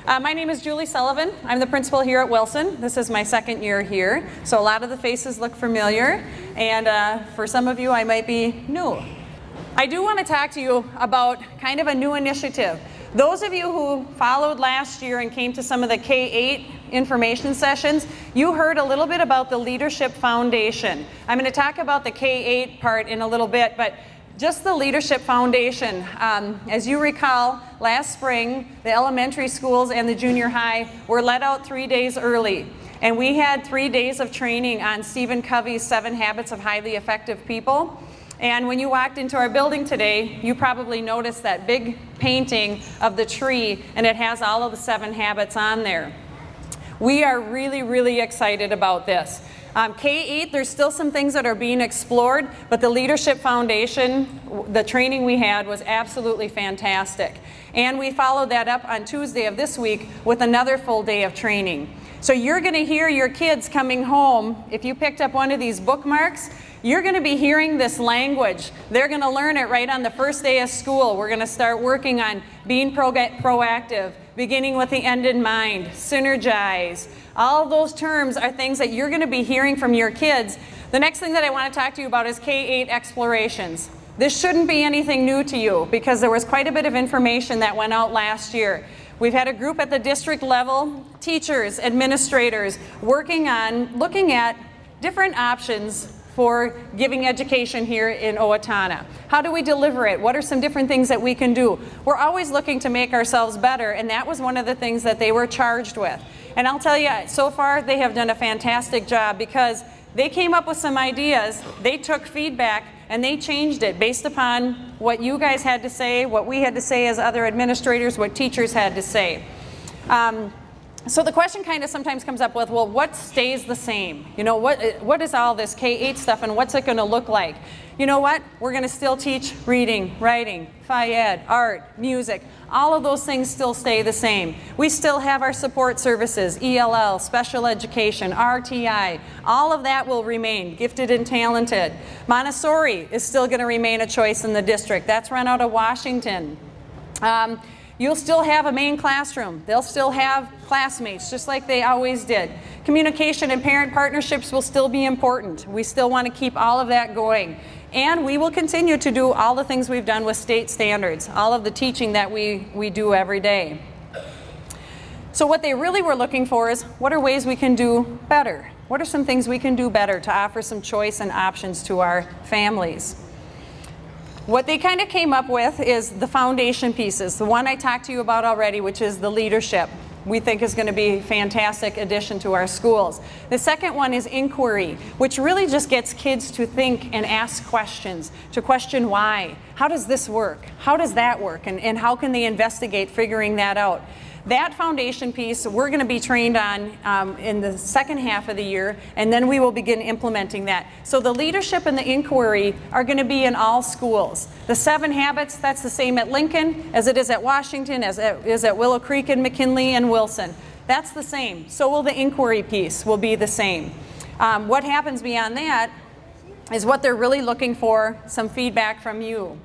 My name is Julie Sullivan. I'm the principal here at Wilson. This is my second year here, so a lot of the faces look familiar, and for some of you I might be new. I do want to talk to you about kind of a new initiative. Those of you who followed last year and came to some of the K-8 information sessions, you heard a little bit about the Leadership Foundation. I'm going to talk about the K-8 part in a little bit, but just the Leadership Foundation. As you recall, last spring, the elementary schools and the junior high were let out 3 days early. And we had 3 days of training on Stephen Covey's 7 Habits of Highly Effective People. And when you walked into our building today, you probably noticed that big painting of the tree, and it has all of the 7 habits on there. We are really, really excited about this. K-8, there's still some things that are being explored, but the Leadership Foundation, the training we had was absolutely fantastic. And we followed that up on Tuesday of this week with another full day of training. So you're going to hear your kids coming home, if you picked up one of these bookmarks, you're going to be hearing this language. They're going to learn it right on the first day of school. We're going to start working on being proactive, beginning with the end in mind, synergize. All of those terms are things that you're going to be hearing from your kids. The next thing that I want to talk to you about is K-8 explorations. This shouldn't be anything new to you because there was quite a bit of information that went out last year. We've had a group at the district level, teachers, administrators, working on looking at different options for giving education here in Owatonna. How do we deliver it? What are some different things that we can do? We're always looking to make ourselves better, and that was one of the things that they were charged with. And I'll tell you, so far they have done a fantastic job because they came up with some ideas, they took feedback, and they changed it based upon what you guys had to say, what we had to say as other administrators, what teachers had to say. So the question kind of sometimes comes up with, well, what stays the same? You know, what is all this K-8 stuff and what's it going to look like? You know what? We're going to still teach reading, writing, Phi-Ed, art, music. All of those things still stay the same. We still have our support services, ELL, special education, RTI. All of that will remain, gifted and talented. Montessori is still going to remain a choice in the district. That's run out of Washington. You'll still have a main classroom. They'll still have classmates, just like they always did. Communication and parent partnerships will still be important. We still want to keep all of that going. And we will continue to do all the things we've done with state standards, all of the teaching that we do every day. So what they really were looking for is, what are ways we can do better? What are some things we can do better to offer some choice and options to our families? What they kind of came up with is the foundation pieces. The one I talked to you about already, which is the leadership. We think is going to be a fantastic addition to our schools. The second one is inquiry, which really just gets kids to think and ask questions, to question why. How does this work? How does that work? And how can they investigate figuring that out? That foundation piece we're going to be trained on in the second half of the year, and then we will begin implementing that. So the leadership and the inquiry are going to be in all schools. The 7 habits, that's the same at Lincoln as it is at Washington, as it is at Willow Creek and McKinley and Wilson. That's the same. So will the inquiry piece will be the same. What happens beyond that is what they're really looking for, some feedback from you.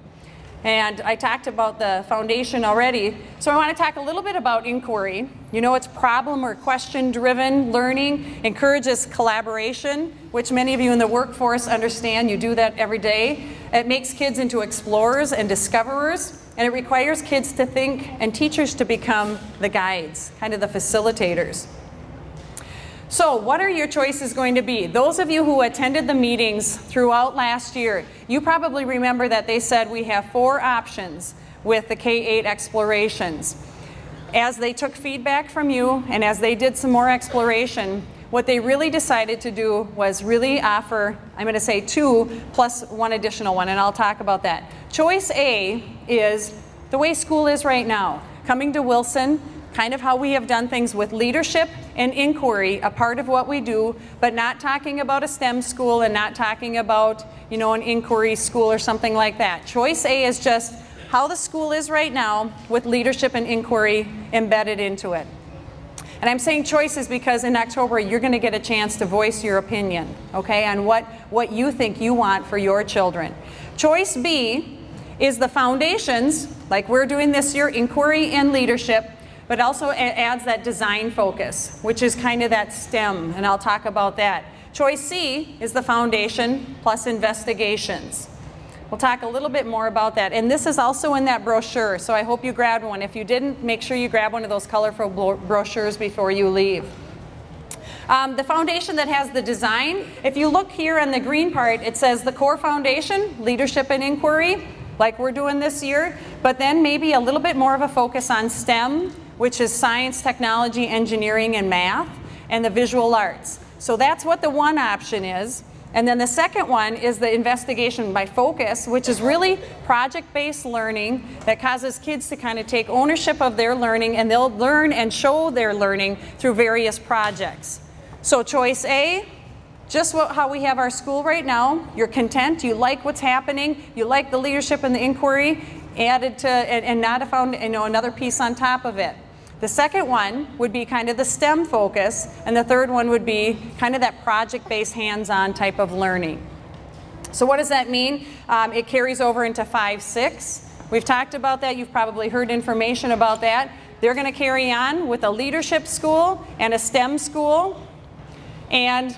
And I talked about the foundation already, so I want to talk a little bit about inquiry. You know, it's problem or question-driven learning, encourages collaboration, which many of you in the workforce understand. You do that every day. It makes kids into explorers and discoverers, and it requires kids to think and teachers to become the guides, kind of the facilitators. So what are your choices going to be? Those of you who attended the meetings throughout last year, you probably remember that they said we have 4 options with the K-8 explorations. As they took feedback from you and as they did some more exploration, what they really decided to do was really offer, I'm going to say 2 plus 1 additional one, and I'll talk about that. Choice A is the way school is right now. Coming to Wilson, kind of how we have done things with leadership and inquiry, a part of what we do, but not talking about a STEM school and not talking about, you know, an inquiry school or something like that. Choice A is just how the school is right now with leadership and inquiry embedded into it. And I'm saying choices because in October you're going to get a chance to voice your opinion, okay, on what you think you want for your children. Choice B is the foundations, like we're doing this year, inquiry and leadership, but also it adds that design focus, which is kind of that STEM, and I'll talk about that. Choice C is the foundation plus investigations. We'll talk a little bit more about that, and this is also in that brochure, so I hope you grabbed one. If you didn't, make sure you grab one of those colorful brochures before you leave. The foundation that has the design, if you look here on the green part, it says the core foundation, leadership and inquiry, like we're doing this year, but then maybe a little bit more of a focus on STEM, which is science, technology, engineering, and math, and the visual arts. So that's what the one option is. And then the second one is the investigation by focus, which is really project-based learning that causes kids to kind of take ownership of their learning, and they'll learn and show their learning through various projects. So choice A, just how we have our school right now. You're content, you like what's happening, you like the leadership and the inquiry, added to, and not another piece on top of it. The second one would be kind of the STEM focus, and the third one would be kind of that project-based hands-on type of learning. So what does that mean? It carries over into 5-6. We've talked about that, you've probably heard information about that. They're going to carry on with a leadership school and a STEM school. And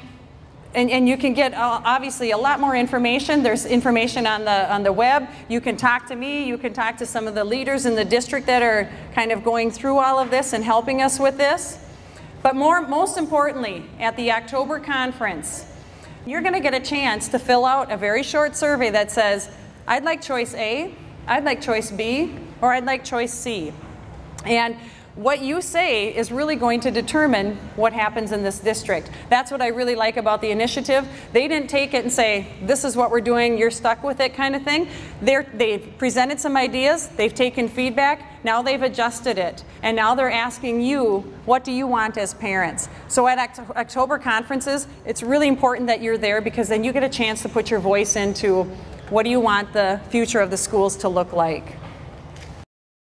you can get obviously a lot more information. There's information on the web. You can talk to me, you can talk to some of the leaders in the district that are kind of going through all of this and helping us with this. But most importantly, at the October conference, you're going to get a chance to fill out a very short survey that says, I'd like choice A, I'd like choice B, or I'd like choice C. And what you say is really going to determine what happens in this district. That's what I really like about the initiative. They didn't take it and say, this is what we're doing, you're stuck with it kind of thing. They've presented some ideas, they've taken feedback, now they've adjusted it. And now they're asking you, what do you want as parents? So at October conferences, it's really important that you're there, because then you get a chance to put your voice into what do you want the future of the schools to look like.